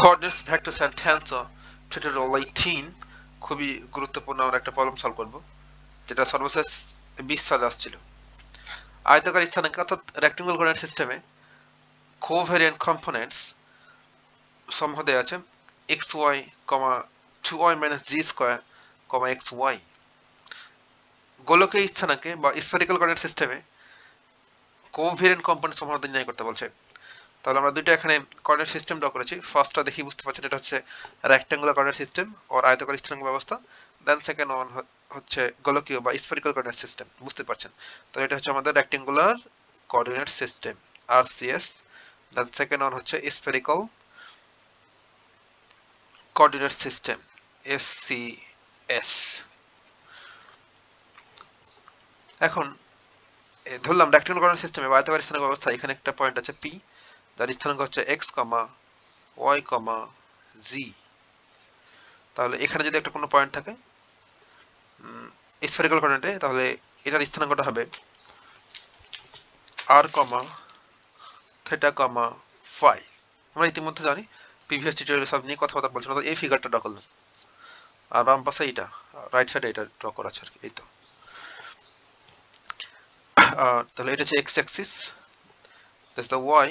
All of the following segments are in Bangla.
Coordinates vectors and tensor tutorial 18 খুবই গুরুত্বপূর্ণ আমরা একটা প্রবলেম সলভ করব, যেটা সর্বশেষ 20 সালে আসছিল। আয়তাকার স্থানাঙ্ক অর্থাৎ রেক্টেঙ্গুলার কোঅর্ডিনেট সিস্টেমে কোভ্যারিয়েন্ট কম্পোনেন্টস সমূহ দেওয়া আছে xy, 2y - g², xy। গোলকীয় স্থানাঙ্কে বা স্ফেরিক্যাল কোঅর্ডিনেট সিস্টেমে কোভ্যারিয়েন্ট কম্পোনেন্ট সমূহ নির্ণয় করতে বলছে। তাহলে আমরা দুইটা এখানে কোঅর্ডিনেট সিস্টেম ড্র করেছি। ফার্স্টটা দেখি বুঝতে পারছেন, এটা হচ্ছে রেক্ট্যাঙ্গুলার কোঅর্ডিনেট সিস্টেম ওর আয়তাকার স্থানাঙ্ক ব্যবস্থা। দেন সেকেন্ড ওয়ান হচ্ছে গোলকীয় বা স্ফেরিক্যাল কোঅর্ডিনেট সিস্টেম, বুঝতে পারছেন। তো এটা হচ্ছে আমাদের rectangular coordinate system RCS। Then second one হচ্ছে স্ফেরিক্যাল কোঅর্ডিনেট সিস্টেম SCS। এখন ধরলাম রেক্ট্যাঙ্গুলার কোঅর্ডিনেট সিস্টেমে আয়তাকার স্থানাঙ্ক ব্যবস্থা, এখানে একটা পয়েন্ট আছে P, যার স্থানাঙ্ক হচ্ছে x, y, z। তাহলে এখানে যদি একটা কোনো পয়েন্ট থাকে স্ফেরিক্যাল কোঅর্ডিনেটে, তাহলে এটার স্থানাঙ্কটা হবে r, থিটা, ফাই। আমরা ইতিমধ্যে জানি, প্রিভিয়াস টিউটোরিয়ালে সব নিয়ে কথাবার্তা বলছিলাম। এই ফিগারটা ড্র করলাম, আর বাম পাশে এটা, রাইট সাইডে এটা ড্র করা আছে আর কি। এই তো তাহলে এটা হচ্ছে X axis, that's the Y,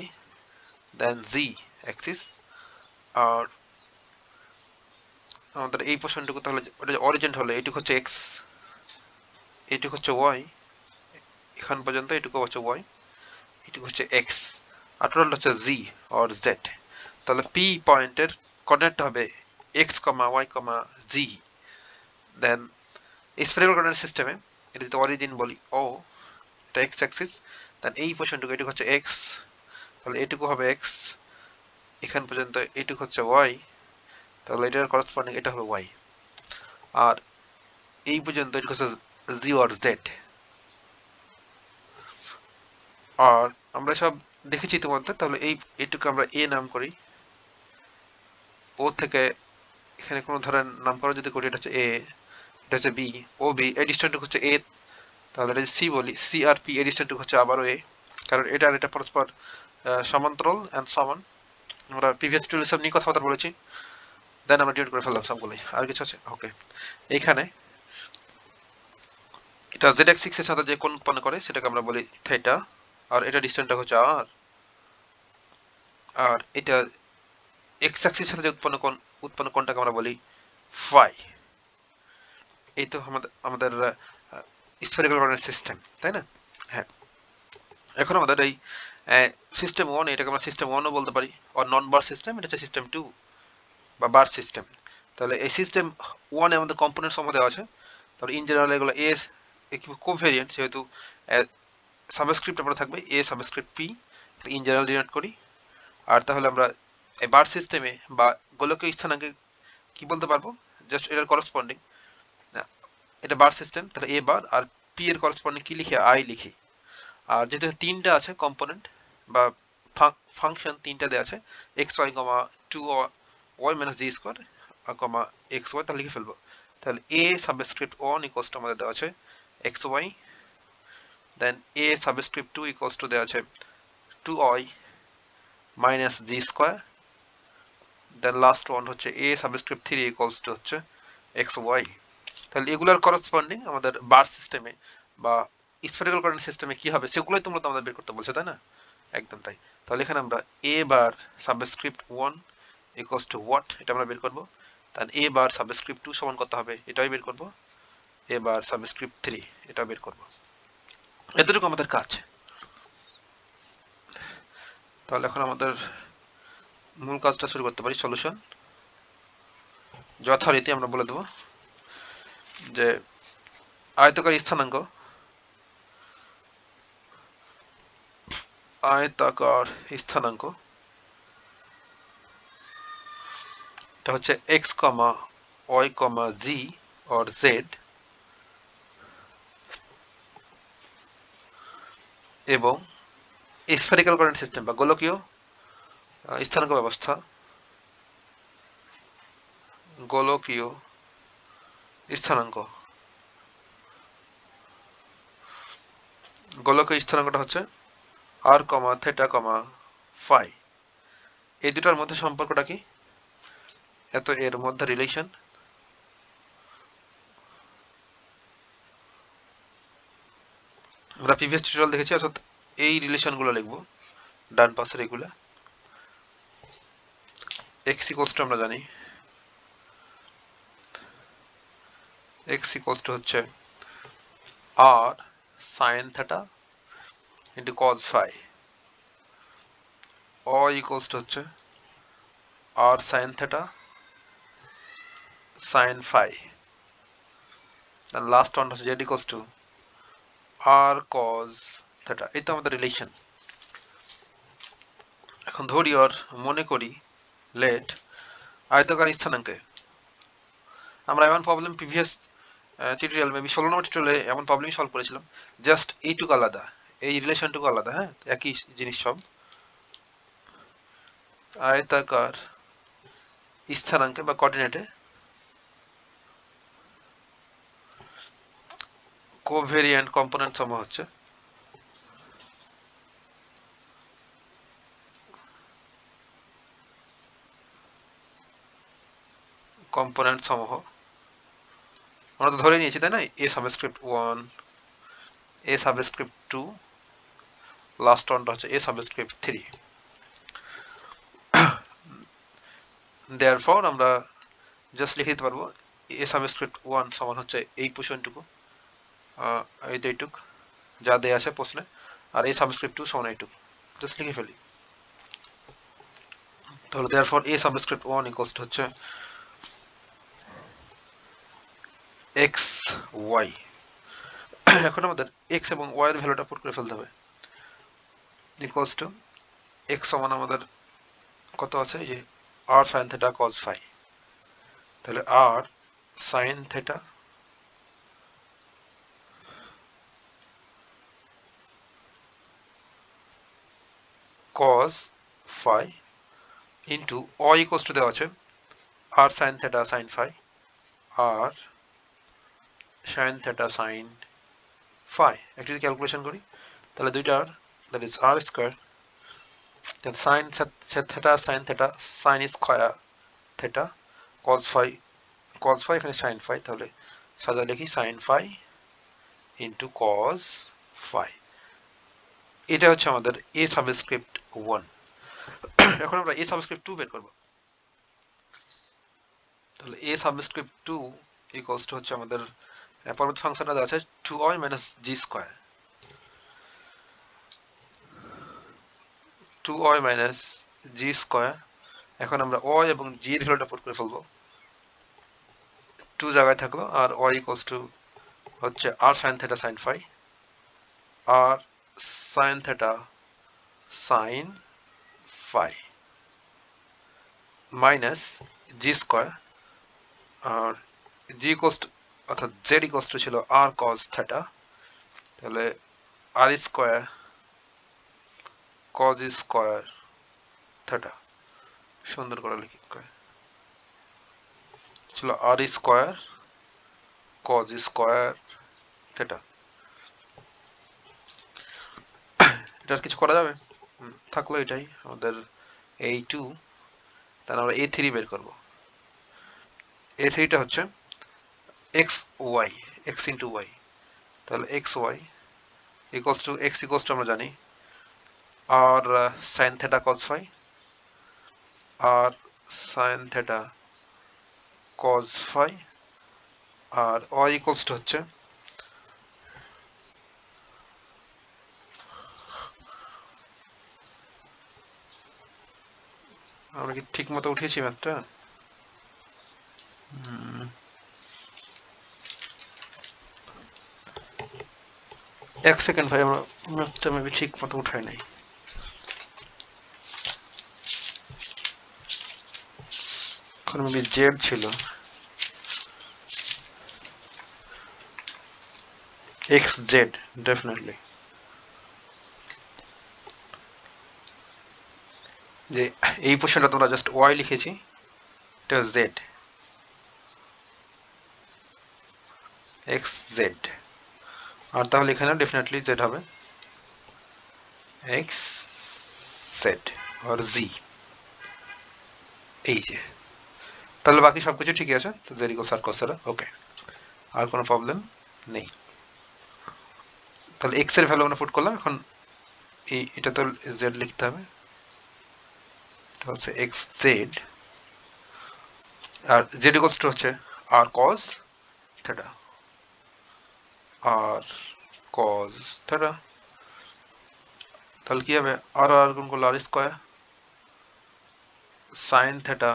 then Z axis. আর আমাদের এই পোর্শনটুকু, তাহলে ওটা অরিজিন হলে এইটুকু হচ্ছে এক্স, এইটুকু হচ্ছে ওয়াই, এখান পর্যন্ত এইটুকু হচ্ছে ওয়াই, এইটুকু হচ্ছে এক্স, আর টোটাল হচ্ছে জি অর জেড। তাহলে পি পয়েন্টের কোঅর্ডিনেটটা হবে x, y, z। দেন স্ফেরিক্যাল কোঅর্ডিনেট সিস্টেমে এটা যদি অরিজিন বলি ও, এটা x অ্যাক্সিস, দেন এই পোর্শনটুকু এটুকু হচ্ছে x, তাহলে এটুকু হবে x, এখান পর্যন্ত এটুকু হচ্ছে y, তাহলে এটার করসপন্ডিং এটা হবে y। আর এই পর্যন্ত এটুকু হচ্ছে z অর z। আর আমরা সব দেখেছি ইতিমধ্যে, তাহলে এইটুকু আমরা a নাম করি। ও থেকে এখানে কোনো ধরেন নামকরণ যদি করি, এটা হচ্ছে a, এটা হচ্ছে b, ও b, এই ডিস্টেন্সটুকু হচ্ছে a, তাহলে এটা সি বলি, সি আর পি এর ডিস্টেন্সটুকু হচ্ছে আবারও এ, কারণ এটা আর এটা পরস্পর সমান্তরাল এন্ড সমান। আমরা প্রিভিয়াস টিউটোরিয়ালে সব নিয়ে কথাবার্তা বলেছি। দেন আমরা ডিলিট করে ফেললাম সবগুলোই। আর কিছু আছে? ওকে। এইখানে এটা জেড অ্যাক্সিস এর সাথে যে কোণ উৎপন্ন করে সেটাকে আমরা বলি থিটা, আর এটা ডিস্টেন্সটা হচ্ছে আর। আর এটা এক্স অ্যাক্সিস এর সাথে যে উৎপন্ন কোণটাকে আমরা বলি ফাই। এই তো আমাদের স্ফেরিক্যাল কোঅর্ডিনেট সিস্টেম, তাই না? হ্যাঁ। এখন আমাদের এই সিস্টেম 1, এটাকে আমরা সিস্টেম 1ও বলতে পারি, আর নন বার সিস্টেম, এটা হচ্ছে সিস্টেম 2 বা বার সিস্টেম। তাহলে এই সিস্টেম 1 এ আমাদের কম্পোনেন্ট সমূহ দেওয়া আছে। তাহলে ইন জেনারেল এগুলো এ কোভ্যারিয়েন্ট, যেহেতু সাবস্ক্রিপ্ট আমরা থাকবে A subscript P, in general denote করি। আর তাহলে আমরা এই বার সিস্টেমে বা গোলকীয় স্থানাঙ্কে কি বলতে পারবো, জাস্ট এটার করসপন্ডিং, এটা বার সিস্টেম, তাহলে এ বার, আর পি এর করসপন্ডিং কি লিখি, আই লিখি। আর যেহেতু তিনটা আছে কম্পোনেন্ট বা ফাংশন, তিনটা দেওয়া আছে x Y, 2y - g², xy, তাহলে লিখে ফেলবো। তাহলে a সাবস্ক্রিপ্ট 1 ইকুয়ালস টু আমাদের দেওয়া আছে xy, then a subscript 2 equals to দেওয়া আছে 2y - g², then last one হচ্ছে a সাবস্ক্রিপ্ট 3 ইকুয়ালস টু হচ্ছে xy। তাহলে এগুলার করসপন্ডিং আমাদের বার সিস্টেমে বা স্ফেরিক্যাল কোঅর্ডিনেট সিস্টেমে কি হবে, সেগুলোই তোমরা তো আমাদের বের করতে বলছো, তাই না? একদম তাই। তাহলে এখানে আমরা a bar subscript 1 equals to what, এটা আমরা বের করব। তাহলে a বার সাবস্ক্রিপ্ট 2 সমান কত হবে, এটাই বের করব। a বার সাবস্ক্রিপ্ট 3 এটা বের করব। এতটুকু আমাদের কাজ। তাহলে এখন আমাদের মূল কাজটা শুরু করতে পারি, সলিউশন। যথারীতি আমরা বলে দেব যে আয়তকার স্থানাঙ্ক, আয়তাকার স্থানাঙ্ক এটা হচ্ছে x, y, z or z, এবং স্ফেরিক্যাল কোঅর্ডিনেট সিস্টেম বা গোলকীয় স্থানাঙ্ক ব্যবস্থা, গোলকীয় স্থানাঙ্ক, গোলকীয় স্থানাঙ্কটা হচ্ছে r, থিটা, ফাই। এই দুটার মধ্যে সম্পর্কটা কি? এত এর মধ্যে রিলেশন আমরা প্রিভিয়াস টিউটোরিয়াল দেখেছি, অর্থাৎ এই রিলেশনগুলো লিখবো ডান পাশের এগুলা। এক্স ইকুয়ালস টু আমরা জানি এক্স ইকুয়ালস টু হচ্ছে r sine theta into cos phi, অ ইকুয়ালস টু হচ্ছে r sine theta sine phi, last one হচ্ছে Z equals to r cos theta. এই তো আমাদের রিলেশন। এখন ধরি আর মনে করি লেট আয়তকার স্থানাঙ্কে আমরা এমন প্রবলেম প্রিভিয়াস টিউটোরিয়াল মেবি 16 নম্বর টিউটোরিয়ালে এমন প্রবলেমই সলভ করেছিলাম, জাস্ট এইটুকু আলাদা, এই রিলেশনটুকু আলাদা। হ্যাঁ, একই জিনিস সব। আয়তাকার স্থানাঙ্কে বা কোঅর্ডিনেটে কোভেরিয়েন্ট কম্পোনেন্ট সমূহ হচ্ছে কম্পোনেন্ট সমূহ আমরা তো ধরে নিয়েছি, তাই না? এ সাবস্ক্রিপ্ট 1, এ সাবস্ক্রিপ্ট 2, লাস্ট ওয়ানটা হচ্ছে এ সাবস্ক্রিপ্ট 3। দেয়ারফর আমরা জাস্ট লিখে দিতে পারবো এ সাবস্ক্রিপ্ট 1 সমান হচ্ছে এই পোর্শনটুকু, এইটুক যা দেয়া আছে প্রশ্নে, আর এ সাবস্ক্রিপ্ট 2 সমান এইটুকু, জাস্ট লিখে ফেলি। তাহলে therefore A subscript 1 equals to হচ্ছে এক্স ওয়াই। এখন আমাদের এক্স এবং ওয়াই এর ভ্যালুটা পুট করে ফেলতে হবে। ইকুয়ালস টু এক্স সমান আমাদের কত আছে, এই যে r sine theta cos phi, তাহলে r sine theta cos phi into Y equals to দেওয়া আছে r sine theta sine phi r sine theta sine phi. একটু যদি ক্যালকুলেশন করি তাহলে দুইটার, that is r square, then sine theta sine theta sine square theta cos phi এখানে সাইন ফাই, তাহলে সাজা লিখি sine phi into cos phi. এটা হচ্ছে আমাদের এ সাবস্ক্রিপ্ট 1। এখন আমরা এ সাবস্ক্রিপ্ট 2 বের করব। তাহলে এ সাবস্ক্রিপ্ট 2 ইকুয়ালস টু হচ্ছে আমাদের পরবর্তী ফাংশনটা দেওয়া আছে 2y minus Z square, 2y minus Z square. এখন আমরা y এবং g এর ভ্যালুটা পুট করে ফেলবো, 2 জায়গায় থাকলো, আর y ইকুয়ালস টু হচ্ছে r sine theta sine phi r sine theta sine phi minus Z square, r Z equals to অর্থাৎ জেড ইকুয়ালস টু ছিল আর কজ থিটা, তাহলে r square cos square theta, সুন্দর করে লিখি ছিল r square cos square theta. এটার কিছু করা যাবে? থাকলো এটাই আমাদের এই 2, তাহলে আমরা a3 বের করব। a3টা হচ্ছে X Y, X into Y, তাহলে X Y equals to X equals to আমরা জানি r sine theta cos phi r sine theta cos phi, r Y equals to হচ্ছে আমরা কি ঠিক মতো উঠিয়েছি ম্যাথটা? এক সেকেন্ড ভাই, আমরা ম্যাথটা মেবি ঠিক মতো উঠাই নাই। এখন মেবি জেড ছিল, এক্স জেড ডেফিনেটলি, যে এই পোর্শনটা তোমরা জাস্ট ওয়াই লিখেছি, এটা জেড, এক্স জেড, আর তাহলে এখানে ডেফিনেটলি জেড হবে এক্স জেড আর জি, এই যে তাহলে বাকি সবকিছু ঠিকই আছে, তো জেড ইকুয়ালস আর কস থেটা, ওকে, আর কোনো প্রবলেম নেই। তাহলে এক্স এর ভ্যালু আমরা পুট করলাম, এখন এটা তো জেড লিখতে হবে, এটা হচ্ছে এক্স জেড, আর জেড ইকুয়ালস টু হচ্ছে আর কস থেটা, আর কস থেটা, তাহলে কি হবে, আর আর গুণ করলে r square sine theta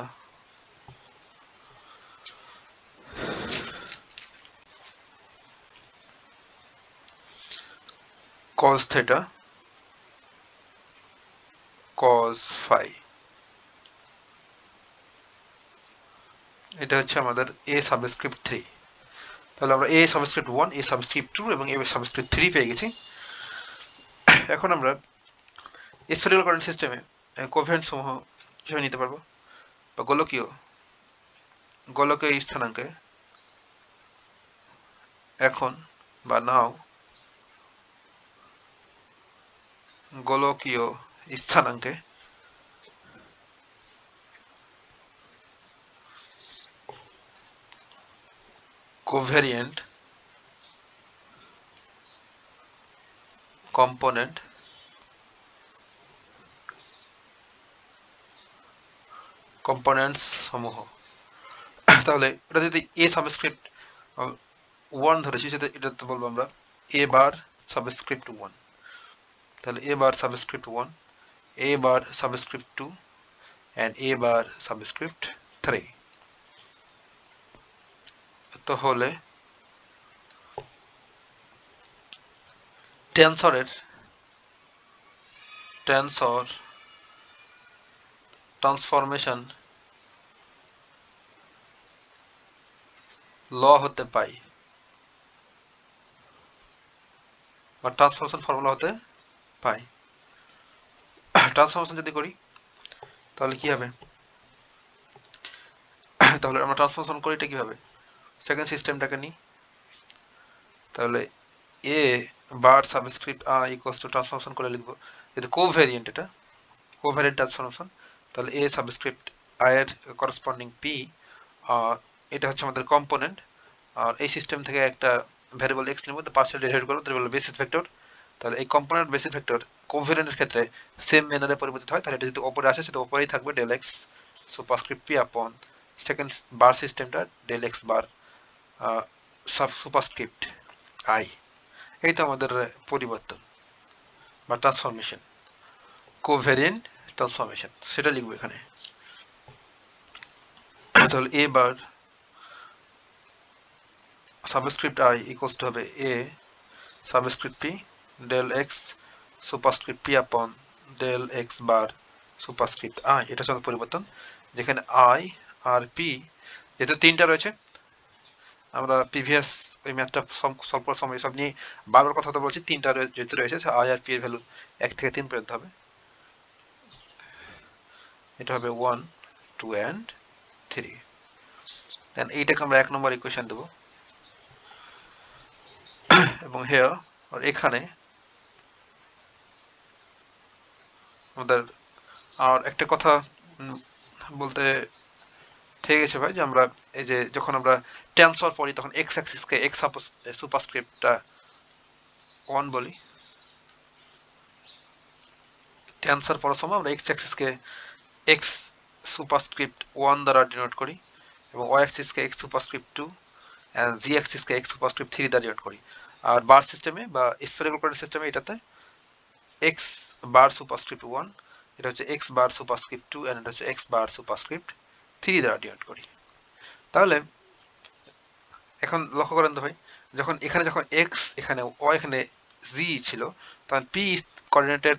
cos theta cos phi. এটা হচ্ছে আমাদের এ সাবস্ক্রিপ্ট 3। তাহলে আমরা এ সাবস্ক্রিপ্ট 1, এ সাবস্ক্রিপ্ট 2 এবং এ সাবস্ক্রিপ্ট 3 পেয়ে গেছি। এখন আমরা স্ফেরিক্যাল কোঅর্ডিনেট সিস্টেমে কোভেরিয়েন্ট সমূহ কিভাবে নিতে পারবো, বা গোলকীয় স্থানাঙ্কে এখন বা নাও গোলকীয় স্থানাঙ্কে কোভেরিয়েন্ট কম্পোনেন্ট কম্পোনেন্টস সমূহ। তাহলে এটা যদি এ সাবস্ক্রিপ্ট 1 ধরেছি, সেটা এটাতে বলবো আমরা এ বার সাবস্ক্রিপ্ট 1, তাহলে A bar subscript 1, A bar subscript 2 and a bar subscript 3। তাহলে টেনসর ট্রান্সফরমেশন ল হতে পাই, বা ট্রান্সফরমেশন ফর্মুলা হতে পাই। ট্রান্সফরমেশন যদি করি তাহলে কি হবে, তাহলে আমরা ট্রান্সফরমেশন করি এটা কিভাবে, সেকেন্ড সিস্টেমটাকে নিই, তাহলে A bar subscript I equals to transformation করে লিখবো, যেহেতু কোভ্যারিয়েন্ট, এটা কোভ্যারিয়েন্ট ট্রান্সফরমেশন, তাহলে এ সাবস্ক্রিপ্ট আই এর করসপন্ডিং পি, এটা হচ্ছে আমাদের কম্পোনেন্ট, আর এই সিস্টেম থেকে একটা ভ্যারিয়েবল এক্স নেব, তো পার্সিয়াল ডেরিভেট করবো, তাহলে বলবো বেসিস ভেক্টর। তাহলে এই কম্পোনেন্ট বেসিস ভেক্টর কোভ্যারিয়েন্টের ক্ষেত্রে সেম ম্যানারে পরিবর্তিত হয়, তাহলে এটা যদি উপরে আসে সেটা উপরেই থাকবে del x superscript P upon second bar সিস্টেমটা del x bar sub superscript i. এই তো আমাদের পরিবর্তন বা ট্রান্সফরমেশন, কোভ্যারিয়েন্ট ট্রান্সফরমেশন, সেটা লিখবো এখানে। তাহলে A bar subscript I equals to হবে A subscript P del x superscript P upon del x bar superscript I. এটা হচ্ছে পরিবর্তন, যেখানে আই আর পি যেহেতু তিনটা রয়েছে, আমরা প্রিভিয়াস ওই ম্যাথটা সলভ করার সময় সব নিয়ে বারবার কথা তো বলছি, তিনটা যেহেতু রয়েছে আই আর পি এর ভ্যালু 1 থেকে 3 পর্যন্ত হবে, এটা হবে 1 2 and 3। দেন এইটাকে আমরা 1 নম্বর ইকুয়েশন দেবো, এবং হেয়ার আর এখানে আমাদের আর একটা কথা বলতে থেকে গেছে ভাই, যে আমরা এই যে যখন আমরা টেনসর পড়ি তখন এক্স অ্যাক্সিসকে এক্স সুপারস্ক্রিপ্টটা 1 বলি, টেনসর পড়ার সময় আমরা এক্স অ্যাক্সিসকে এক্স সুপারস্ক্রিপ্ট 1 দ্বারা ডিনোট করি, এবং ওয়াই অ্যাক্সিসকে এক্স সুপারস্ক্রিপ্ট 2 এন্ড জি অ্যাক্সিসকে এক্স সুপারস্ক্রিপ্ট 3 দ্বারা ডিনোট করি। আর বার সিস্টেমে বা স্ফেরিক্যাল কোঅর্ডিনেট সিস্টেমে এটাতে এক্স বার সুপারস্ক্রিপ্ট 1, এটা হচ্ছে এক্স বার সুপারস্ক্রিপ্ট 2 এন্ড এটা হচ্ছে এক্স বার সুপারস্ক্রিপ্ট 3 দ্বারা ডিনোট করি। তাহলে এখন লক্ষ্য করেন তো ভাই, যখন এক্স এখানে ওয়াই এখানে জি ছিল, তখন পি কোঅর্ডিনেটের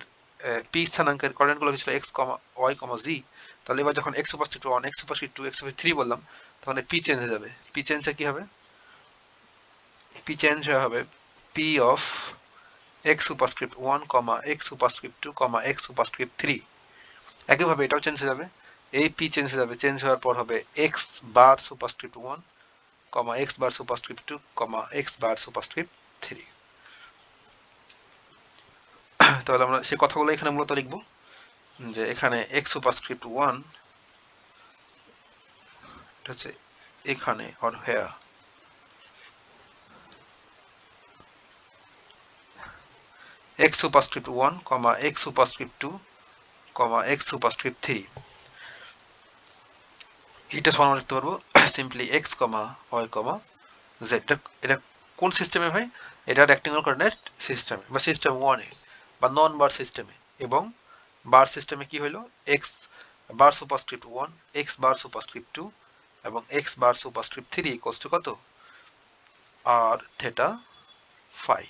পি স্থানাঙ্কের কোঅর্ডিনেটগুলো ছিল এক্স কমা ওয়াই কমা জি। তাহলে এবার যখন x superscript 1 x superscript 2 x superscript 3 বললাম, তখন পি চেঞ্জ হয়ে যাবে। পি চেঞ্জে কি হবে, পি চেঞ্জ হয়ে হবে P of x superscript 1 comma x superscript 2 comma x superscript 3। একইভাবে এটাও চেঞ্জ হয়ে যাবে, এই পি চেঞ্জ হয়ে যাবে, চেঞ্জ হওয়ার পর হবে x bar superscript 1 comma x bar superscript 2 comma x bar superscript 3। তাহলে আমরা সেই কথাগুলো এখানে মূলত লিখবো, যে এখানে এক্স সুপারস্ক্রিপ্ট 1 এটা হচ্ছে এখানে or here, x superscript 1 comma x superscript 2 comma x superscript 3, এটা সমান লিখতে পারবো simply x comma y comma z। এটা কোন সিস্টেমে ভাই? এটা রেক্টেঙ্গুলার কোঅর্ডিনেট সিস্টেমে বা সিস্টেম 1 এ বা নন বার সিস্টেমে। এবং বার সিস্টেমে কি হলো, x বার সুপারস্ক্রিপ্ট 1, x বার সুপারস্ক্রিপ্ট 2 এবং x বার সুপারস্ক্রিপ্ট 3 ইকুয়ালস টু কত? আর থিটা ফাই।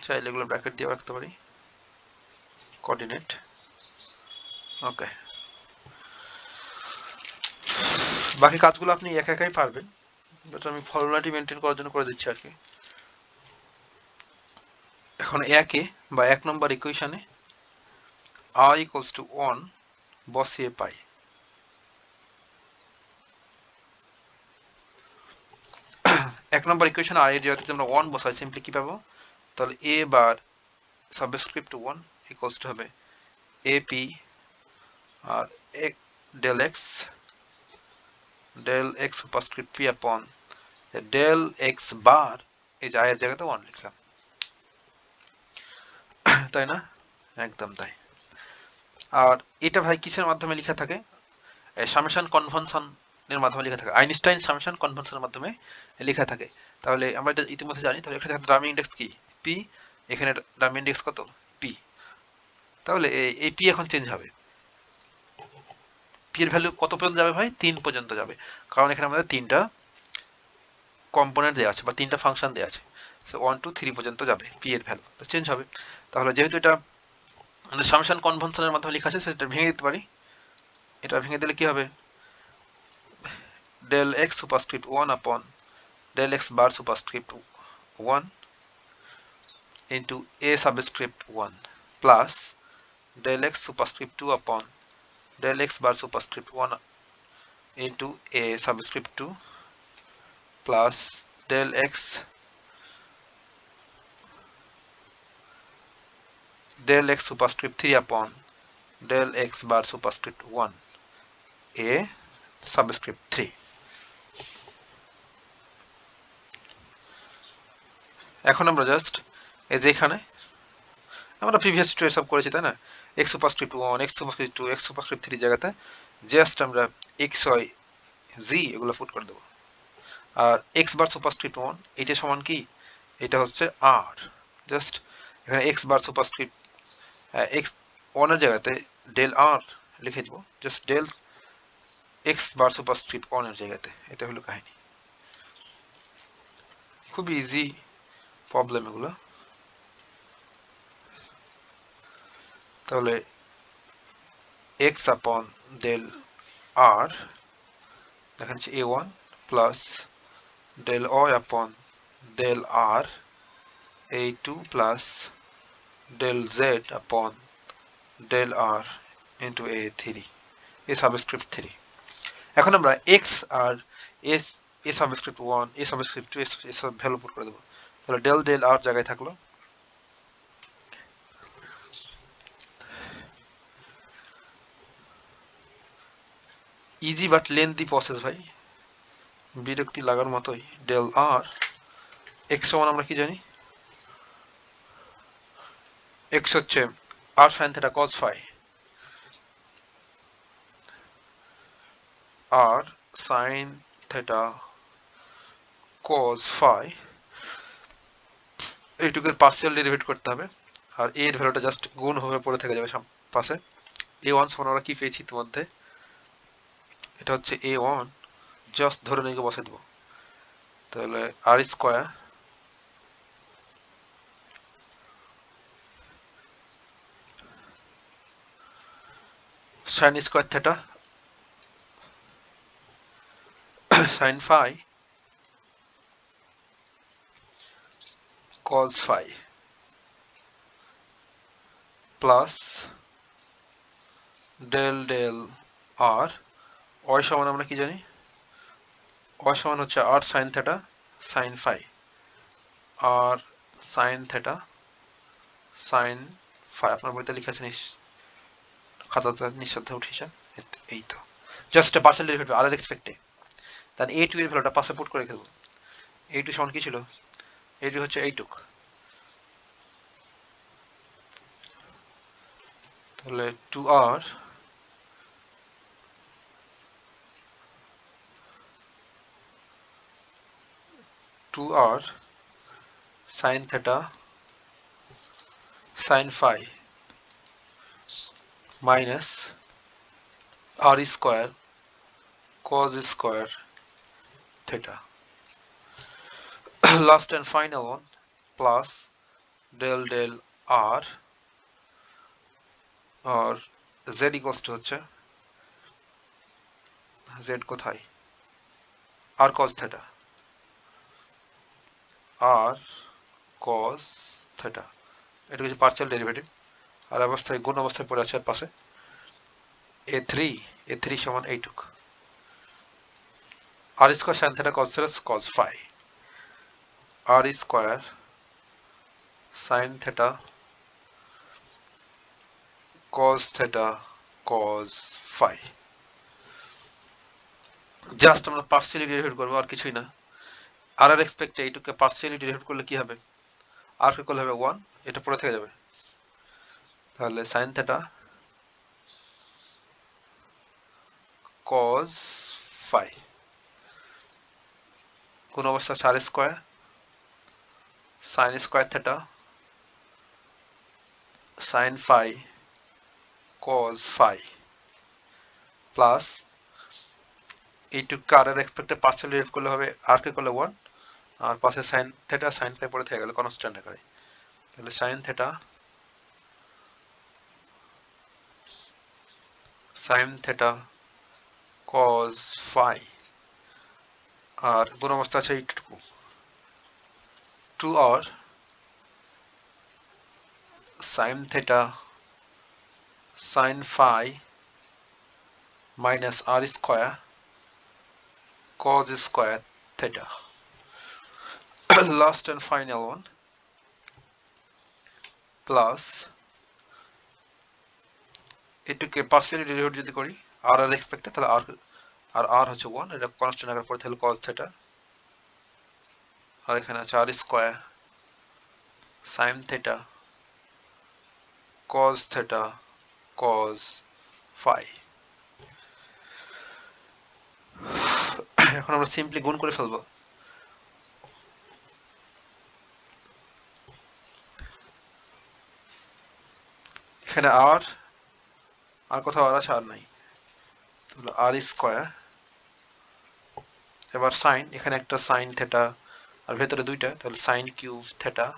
চাইলে এগুলো ব্র্যাকেট দিয়ে রাখতে পারি, কোঅর্ডিনেট। ওকে, বাকি কাজগুলো আপনি একা একাই পারবেন, বাট আমি ফর্মুলাটি মেনটেন করার জন্য করে দিচ্ছি আর কি। এখন একে বা 1 নম্বর ইকুয়েশনে r ইকুয়ালস টু 1 বসিয়ে পাই। এক নম্বর ইকুয়েশন আর এর জায়গাতে আমরা 1 বসাই, সিম্পলি কি পাবো? তাহলে a bar subscript 1 equals to হবে ap আর ডেল x সুপারস্ক্রিপ্ট p আপন ডেল x বার, এই যে এর জায়গাতে 1 লিখলাম, তাই না? একদম তাই। আর এটা ভাই কিসের মাধ্যমে লেখা থাকে? সামেশন কনভেনশন এর মাধ্যমে লেখা থাকে, আইনস্টাইন সামেশন কনভেনশনের মাধ্যমে লেখা থাকে। তাহলে আমরা এটা ইতিমধ্যে জানি। তাহলে এখানে ড্রামি ইন্ডেক্স কি? p, এখানে ড্রামি ইন্ডেক্স কত? p। তাহলে এই p এখন চেঞ্জ হবে। p এর ভ্যালু কত পর্যন্ত যাবে ভাই? 3 পর্যন্ত যাবে, কারণ এখানে আমাদের 3টা কম্পোনেন্ট দেওয়া আছে বা 3টা ফাংশন দেওয়া আছে। সো 1 2 3 পর্যন্ত যাবে p এর ভ্যালু, তো চেঞ্জ হবে। তাহলে যেহেতু এটা আমাদের সামেশন কনভেনশনের মাধ্যমে লেখা আছে, সেটা ভেঙে দিতে পারি। এটা ভেঙে দিলে কি হবে? del x superscript 1 upon del x bar superscript 1 into a subscript 1 plus del x superscript 2 upon del x bar superscript 1 into a subscript 2 plus del x superscript 3 upon del x bar superscript 1 a subscript 3। এখন আমরা জাস্ট এই যে এখানে আমরা প্রিভিয়াস টিউটোরিয়ালে সব করেছি, তাই না? x superscript 1, x superscript 2, x superscript 3 জায়গাতে জাস্ট আমরা x y z এগুলো পুট করে দেব। আর x বার সুপারস্ক্রিপ্ট 1 এটা সমান কি? এটা হচ্ছে r। জাস্ট এখানে x বার সুপারস্ক্রিপ্ট x 1 এর জায়গাতে ডেল r লিখে দেব, জাস্ট ডেল x বার সুপারস্ক্রিপ্ট 1 এর জায়গাতে। এটা হলো কাহিনী, খুব ইজি প্রবলেম এগুলো। তাহলে x আপন ডেল r দেখা যাচ্ছে a1 plus del y upon del r a2 plus del z upon del r into a3 a subscript 3। এখন আমরা x R a subscript 1 a subscript 2 এসব ভ্যালু পুট করে দেব। তাহলে del r জায়গায় থাকলো, ইজি বাট লেন্থি প্রসেস ভাই, বিরক্তি লাগার মতোই। del r x সমান আমরা কি জানি? x হচ্ছে r sin theta cos phi, r sin theta cos phi, এইটুকুর পার্সিয়াল ডেরিভেট করতে হবে। আর a এর ভ্যালুটা জাস্ট গুণ হয়ে পড়ে থেকে যাবে পাশে। a1 সমান আমরা কি পেয়েছি ইতিমধ্যে? এটা হচ্ছে a1, জাস্ট ধরে নিয়ে বসে দেব। তাহলে r square sin square theta sin phi cos phi plus del r, y সমান আমরা কি জানি? y সমান হচ্ছে r sin theta sin phi, r sin theta sin phi। আপনার বইতে লেখা আছে, খাতাতে নিঃশব্দে উঠেছে, এই তো জাস্ট পার্সিয়াল ডেরিভেটিভ আর এর রেসপেক্টে। তাহলে a2 এর ভ্যালুটা পাশে পুট করে ফেলবো। a2 সমান কি ছিল? a2 হচ্ছে এইটুক। তাহলে 2r sin theta sin phi minus r square cos square theta. Last and final one plus del del r or z equals to হচ্ছে z কোথায় r cos theta r cos theta এটা হচ্ছে পার্শিয়াল ডেরিভেটিভ আর অবস্থায় গুণ অবস্থায় পড়ে আছে এর পাশে a3 সমান এইটুক r square sin theta cos theta cos phi r square sin theta cos theta cos phi just আমরা পার্শিয়ালি ডেরিভেট করবো আর কিছুই না আর এর রেসপেক্টে এইটুকে পার্শিয়ালি ডেরিভেট করলে কি হবে আর কে করলে হবে 1 এটা পড়ে থেকে যাবে তাহলে sin theta cos phi কোন অবস্থা r square sin square theta sin phi cos phi plus এইটুকু আর এর রেসপেক্টে পার্শিয়ালি ডেরিভেট করলে হবে আর কে করলে 1 আর পাশে sin theta sin phi পড়ে থেকে গেল কনস্ট্যান্ট আকারে তাহলে sin theta cos phi আর গুণ অবস্থা আছে এইটুকু 2r sin theta sin phi minus r square cos square theta. Last and final one plus এটুকে পার্শিয়ালি ডেরিভেটিভ যদি করি আর আর এক্সপেক্টে তাহলে আর হচ্ছে 1 এটা কনস্ট্যান্ট আকারে পড়ে তাহলে cos theta আর এখানে আছে r square sin theta cos theta cos phi এখন আমরা সিম্পলি গুণ করে ফেলবো এখানে আর কোথাও আর আছে আর নাই তাহলে r স্কয়ার এবার sin এখানে একটা sin theta আর ভেতরে দুইটা তাহলে sin কিউব theta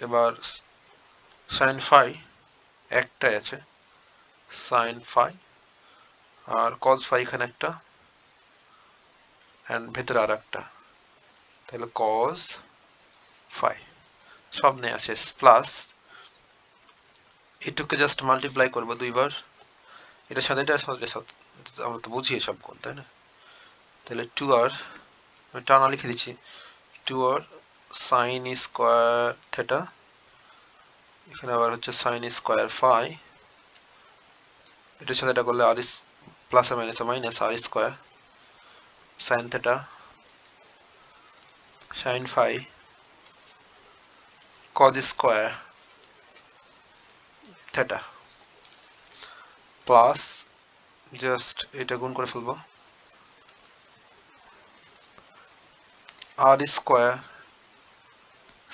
এবার sin phi একটাই আছে sin phi আর cos phi এখানে একটা এন্ড ভেতরে আরেকটা তাহলে cos phi সব নেই আছে প্লাস এটুকে জাস্ট মাল্টিপ্লাই করব দুইবার এটার সাথে আমরা তো বুঝিয়ে সব কোন তাই না তাহলে 2r আমি টানা লিখে দিচ্ছি 2r sin স্কয়ার থিটা এখানে আবার হচ্ছে sin স্কয়ার phi এটার সাথে এটা করলে r plus minus minus r square sin theta sin phi cos square theta plus just এটা গুণ করে ফেলবো r square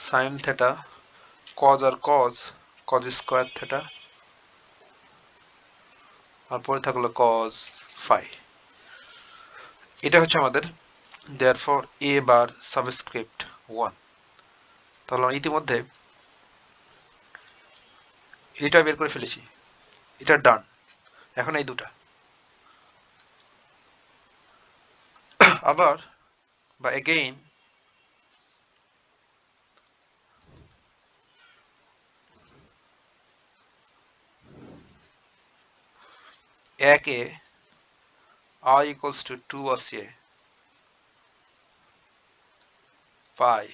sin theta cos আর cos স্কয়ার theta আর পরে থাকলো cos phi এটা হচ্ছে আমাদের therefore a বার সাবস্ক্রিপ্ট 1 তাহলে আমরা ইতিমধ্যে এটা বের করে ফেলেছি এটা ডান এখন এই দুটো আবার বা again একে I equals to 2 বসিয়ে পাই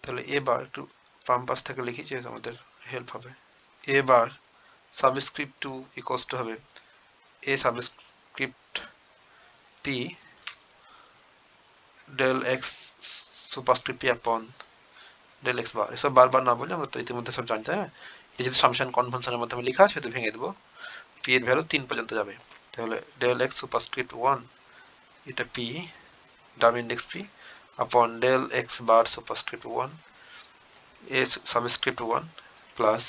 তাহলে এবার একটু বাম পাশ থেকে লিখি যে আমাদের হেল্প হবে। এবার সাবস্ক্রিপ্ট 2 ইকুয়ালস টু হবে a subscript p del x superscript p আপন del x বার। এসব বারবার না বলে আমরা তো ইতিমধ্যে সব জানি, তাই না? এটা যদি সামশন কনভেনশনের মাধ্যমে লেখা আছে, সেটা ভেঙে দেবো, p এর ভ্যালু 3 পর্যন্ত যাবে। তাহলে del x সুপারস্ক্রিপ্ট 1 এটা p ডাবল ইন্ডেক্স p আপন del x bar superscript 1 a subscript 1 plus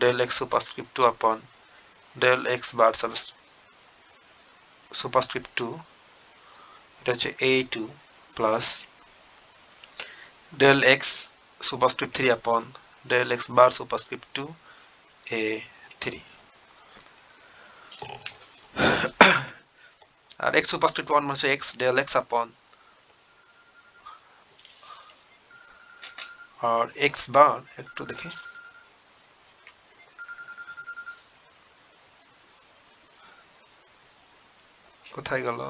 del x superscript 2 আপন del x বার সুপারস্ক্রিপ্ট 2 এটা হচ্ছে a2 plus del x superscript 3 আপন del x বার সুপারস্ক্রিপ্ট 2 a3 আর x সুপারস্ক্রিপ্ট 1 মানে x del x আপন আর x বার একটু দেখি কোথায় গেল।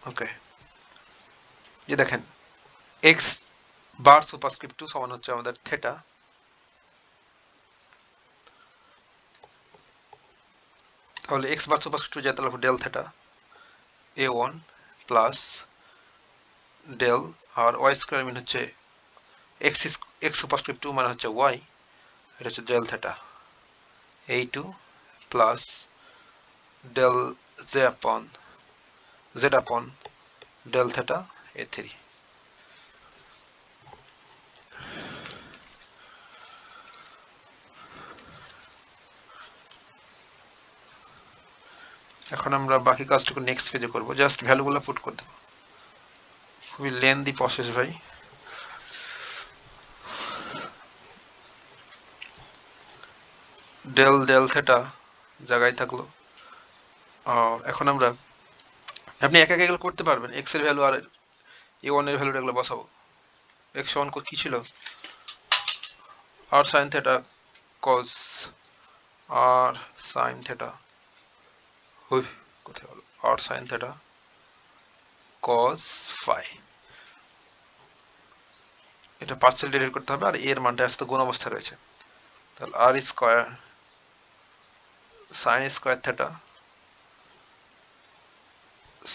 ওকে, যে দেখেন x বার সুপারস্ক্রিপ্ট 2 সমান হচ্ছে আমাদের থেটা, তাহলে x বার সুপারস্ক্রিপ্ট 2 যেটা হলো del theta a1 plus del r y square মানে হচ্ছে x সুপারস্ক্রিপ্ট 2 মানে হচ্ছে y, এটা হচ্ছে del theta a2 plus del z upon del theta a3। এখন আমরা বাকি কাজটুকু নেক্সট পেজে করব, জাস্ট ভ্যালুগুলো পুট করে দেব। খুবই লেন্দি প্রসেস ভাই। ডেল থেটা জায়গায় থাকলো। এখন আমরা আপনি একা এগুলো করতে পারবেন, x এর ভ্যালু আর a1 এর ভ্যালু এগুলো বসাবো। x সমান কি ছিল, r sin theta cos r sin theta, ওই কোথায় হলো r sin theta cos phi, এটা পার্সিয়াল ডেরিভেট করতে হবে আর এর মানটা আসলে গুণ অবস্থা রয়েছে। তাহলে r square sin square theta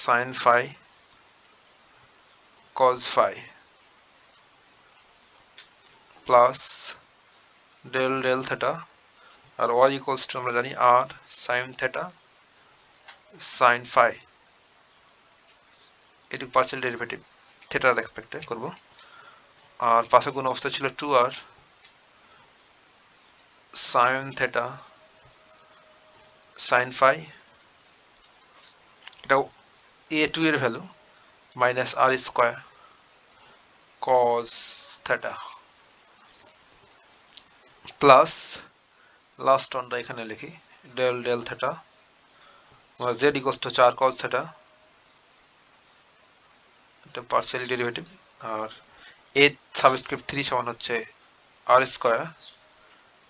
sin phi cos phi plus del theta আর y ইকুয়ালস টু আমরা জানি r sin theta sin phi, এটুকু পার্সিয়াল ডেরিভেটিভ থেটার রেসপেক্টে করব। আর পাশে গুণ অবস্থা ছিল 2r sin theta sin phi, এটা a2 এর value minus r square cos theta plus last ওয়ানটা এখানে লিখি del theta z equals to 4 cos theta, এটা পার্সিয়াল ডেরিভেটিভ আর a সাবস্ক্রিপ্ট 3 সমান হচ্ছে r square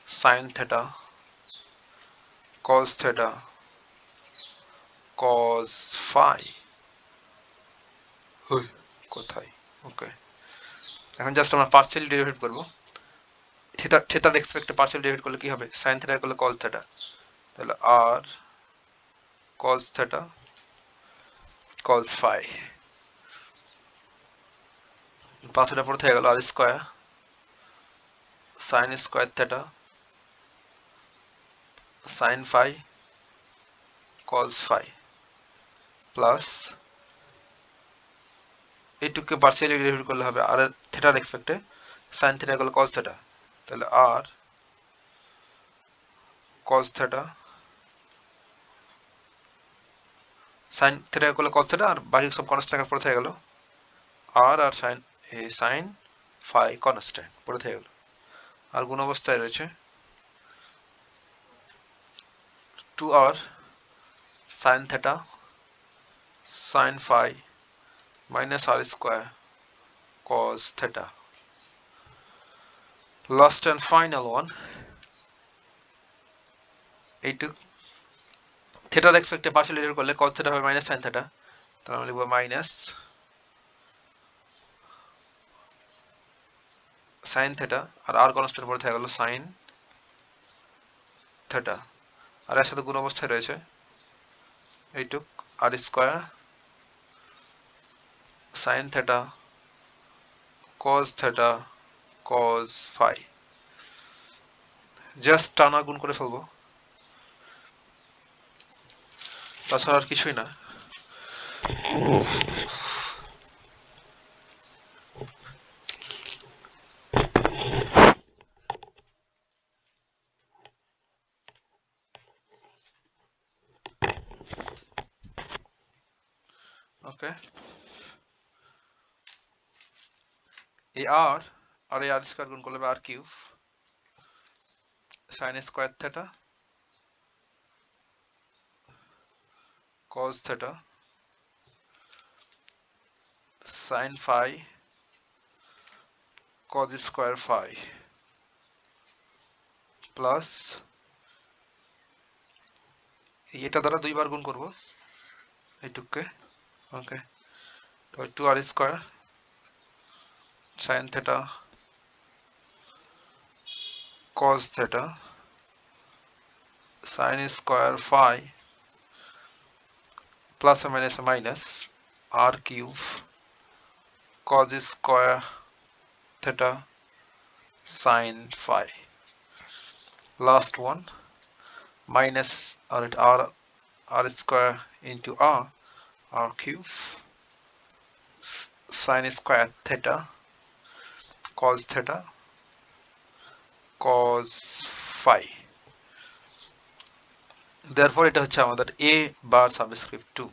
sin theta cos theta cos phi, কোথায়, ওকে। এখন জাস্ট আমরা পার্সিয়াল ডেরিভেটিভ করব। থিটার রেসপেক্টে পার্সিয়াল ডেরিভেটিভ করলে কি হবে, sin theta করলে cos theta, তাহলে r cos theta cos phi, পাঁচটা পরে থেকে গেল r square sin square theta sin phi cos phi plus এইটুকুকে পার্সিয়ালি ডেরিভেট করলে হবে আর থিটার রেসপেক্টে sin theta করলে cos theta, তাহলে r cos theta sin theta করলে cos theta আর বাকি সব কনস্ট্যান্ট পড়ে থেকে গেল r আর sin phi কনস্ট্যান্ট পড়ে থেকে গেল। আর গুণ অবস্থায় রয়েছে 2r sin theta sin phi minus r square cos theta, last and final one এইটু থিটার রেসপেক্টে পার্সিয়াল ডেরিভেট করলে cos theta হবে মাইনাস sin theta, তাহলে আমরা লিখব মাইনাস সাইন থেটা আর আর কনস্ট্যান্ট পরে থেকে গেল সাইন থেটা আর এর সাথে গুণ অবস্থায় রয়েছে এইটুক r square sine theta cos theta cos phi just টানা গুণ করে ফেলবো তাছাড়া আর কিছুই না ওকে এই আর এই আর স্কয়ার গুণ করলে r cube sine square theta cos theta sin phi cos square phi plus এটা দ্বারা দুইবার গুণ করব এইটুককে ওকে তো 2r square sin theta cos theta sin square phi plus or minus r cube cos square theta sin phi last one minus r square into r cube sin square theta cos theta cos phi therefore এটা হচ্ছে আমাদের a বার সাবস্ক্রিপ্ট 2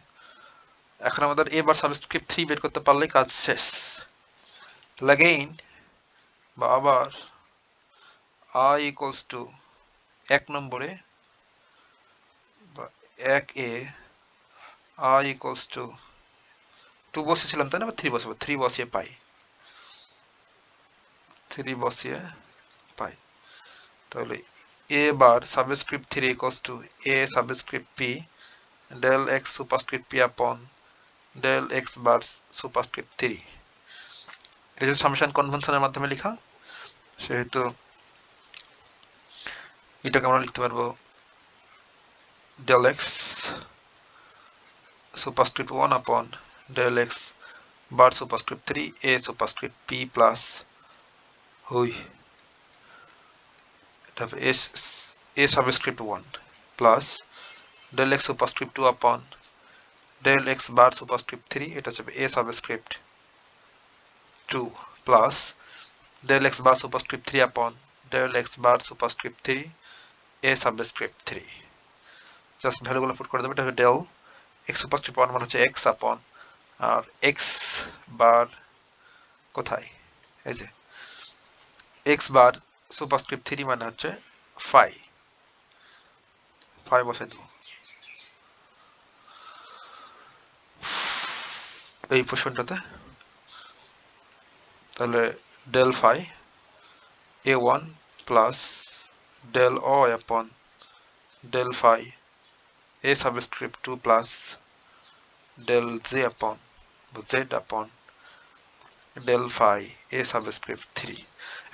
এখন আমাদের a বার সাবস্ক্রিপ্ট 3 বের করতে পারলেই কাজ শেষ again বা আবার I equals to এক নম্বরে বা 1a I equals to 2 বসিয়েছিলাম তাই না 3 বসাবো 3 বসিয়ে পাই 3 বসিয়ে পাই তাহলে a bar subscript 3 equals to a subscript p del x superscript p upon del x bar superscript 3 এটা যদি সামেশন কনভেনশনের মাধ্যমে লেখা সেহেতু এটাকে আমরা লিখতে পারবো del x superscript 1 upon del x bar superscript 3 a superscript p plus হুই এটা হবে a subscript 1 plus del x superscript 2 upon del x bar superscript 3 এটা হচ্ছে a subscript 2 plus del x bar superscript 3 upon del x bar superscript 3 a subscript 3 just ভ্যালুগুলো put করে দেব এটা হবে del x superscript 1 মানে হচ্ছে x upon আর x বার কোথায় এই যে x বার সুপারস্ক্রিপ্ট 3 মানে হচ্ছে 5 বসাই দেব এই পোর্শনটাতে তাহলে del phi a1 plus del o upon del phi a subscript 2 plus del z upon del phi a subscript 3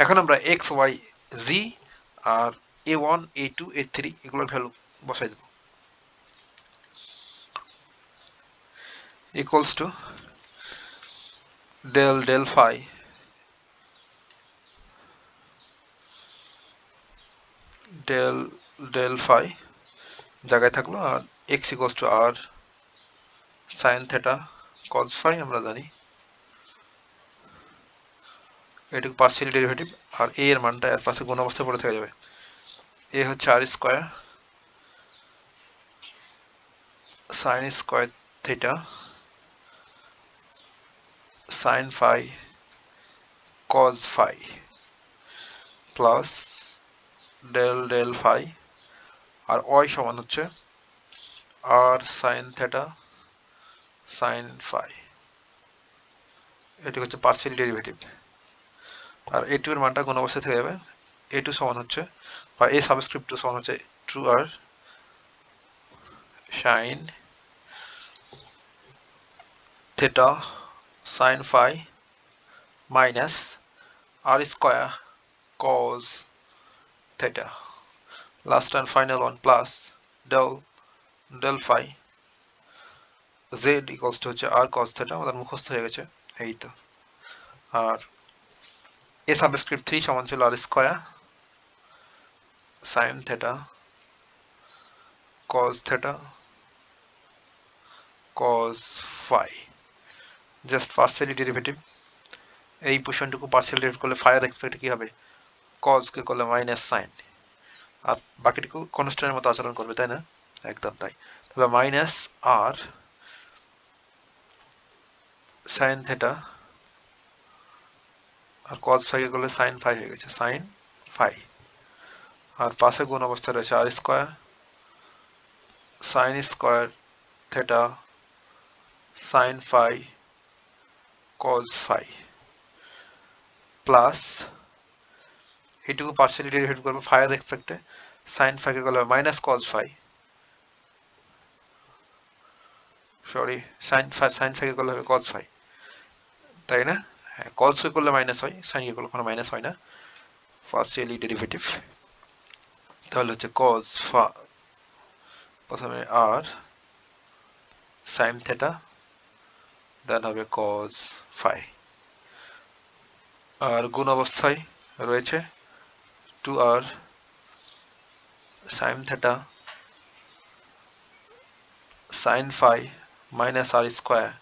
এখন আমরা x y z আর a1 a2 a3 এগুলোর ভ্যালু বসাই দেব equals to del phi del phi জায়গায় থাকলো আর x equals to r sin theta cos phi আমরা জানি এটুকু পার্শিয়াল ডেরিভেটিভ আর a এর মানটা এর পাশে গুণ অবস্থায় পড়ে থেকে যাবে a হচ্ছে r square sin square theta sin phi cos phi plus del phi আর y সমান হচ্ছে r sin theta sin phi এটি হচ্ছে পার্শিয়াল ডেরিভেটিভ আর a2 এর মানটা কোন অবস্থায় থেকে যাবে a2 সমান হচ্ছে বা a সাবস্ক্রিপ্ট 2 সমান হচ্ছে 2r sin theta sin phi minus r square cos theta, last and final one plus del phi z equals to হচ্ছে r cos theta, আমাদের মুখস্থ হয়ে গেছে এই তো। আর a সাবস্ক্রিপ্ট 3 সমান ছিল r square sin theta cos theta cos phi, just partially derivative. এই পোর্শনটুকু পার্সিয়াল ডেরিভেটিভ করলে phi এর এক্সপেক্ট কি হবে, cos কে করলে মাইনাস sin, আর বাকিটুকু কনস্ট্যান্টের মতো আচরণ করবে, তাই না? একদম তাই। তাহলে মাইনাস r sin theta আর cos phi কে করলে sin phi হয়ে গেছে, sin phi। আর পাশে গুণ অবস্থায় রয়েছে r square sin square theta sin phi cos phi plus এইটুকু পার্সিয়ালি ডেরিভেটিভ করবো phi এর রেসপেক্টে, sin phi কে করলে minus cos phi, sorry sin phi কে করলে হবে cos phi, তাই না? হ্যাঁ, cos কে করলে মাইনাস হয়, sin কে করলে কোনো মাইনাস হয় না, পার্সিয়ালি ডেরিভেটিভ। তাহলে হচ্ছে cos phi, প্রথমে r sin theta দেন হবে cos phi, আর গুণ অবস্থায় রয়েছে 2r sin theta sin phi minus r square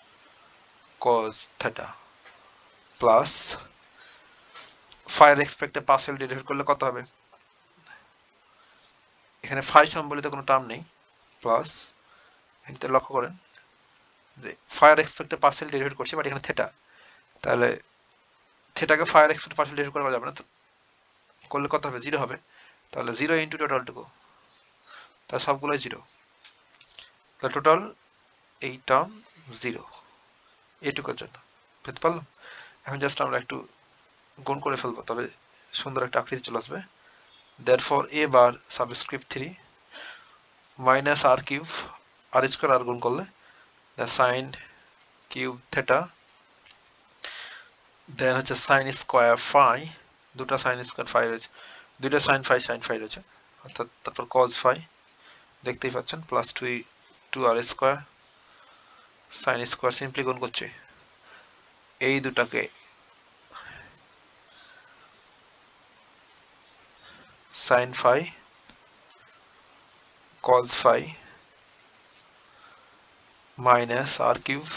cos theta plus phi এর রেসপেক্টে পার্সিয়াল ডেরিভেটিভ করলে কত হবে, এখানে phi সম্বলিত কোনো টার্ম নেই, প্লাস এখানে লক্ষ্য করেন যে phi এর রেসপেক্টে পার্সিয়াল ডেরিভেটিভ করছি, বাট এখানে থিটা, তাহলে থিটাকে phi এর রেসপেক্টে পার্সিয়াল ডেরিভেটিভ করা যাবে না, করলে কত হবে, 0 হবে। তাহলে 0 ইন্টু টোটালটুকু, তাহলে সবগুলোই 0, তাহলে টোটাল এই টার্ম 0 এইটুকুর জন্য, বুঝতে পারলাম? এখন জাস্ট আমরা একটু গুণ করে ফেলবো, তবে সুন্দর একটা আকৃতি চলে আসবে। therefore a bar subscript 3 minus r cube r square r গুণ করলে the sin cube theta then হচ্ছে sin স্কয়ার phi, দুটো sin স্কয়ার phi রয়েছে, দুটো sin phi রয়েছে, অর্থাৎ তারপর cos phi দেখতেই পাচ্ছেন, plus 2r square sin square simply গুণ করছে এই দুটাকে sin phi cos phi minus r cube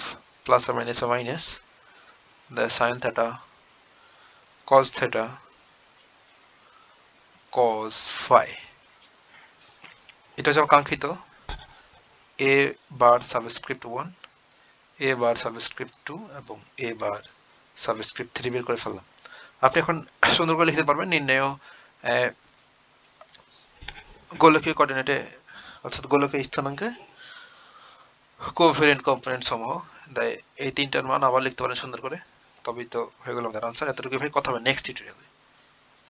plus or minus a minus the sin theta cos theta cos phi, এটা হচ্ছে কাঙ্ক্ষিত a bar subscript 1, a bar subscript 2 এবং a বার সাবস্ক্রিপ্ট 3 বের করে ফেললাম। আপনি এখন সুন্দর করে লিখতে পারবেন নির্ণয় গোলকীয় কোঅর্ডিনেটে, অর্থাৎ গোলকীয় স্থানাঙ্কে কোভ্যারিয়েন্ট কম্পোনেন্ট সমূহ দেয়, এই তিনটার মান আবার লিখতে পারেন সুন্দর করে, তবেই তো হয়ে গেল আমাদের আনসার। এতটুকু ভাই কথা হবে নেক্সট টিউটোরিয়ালে।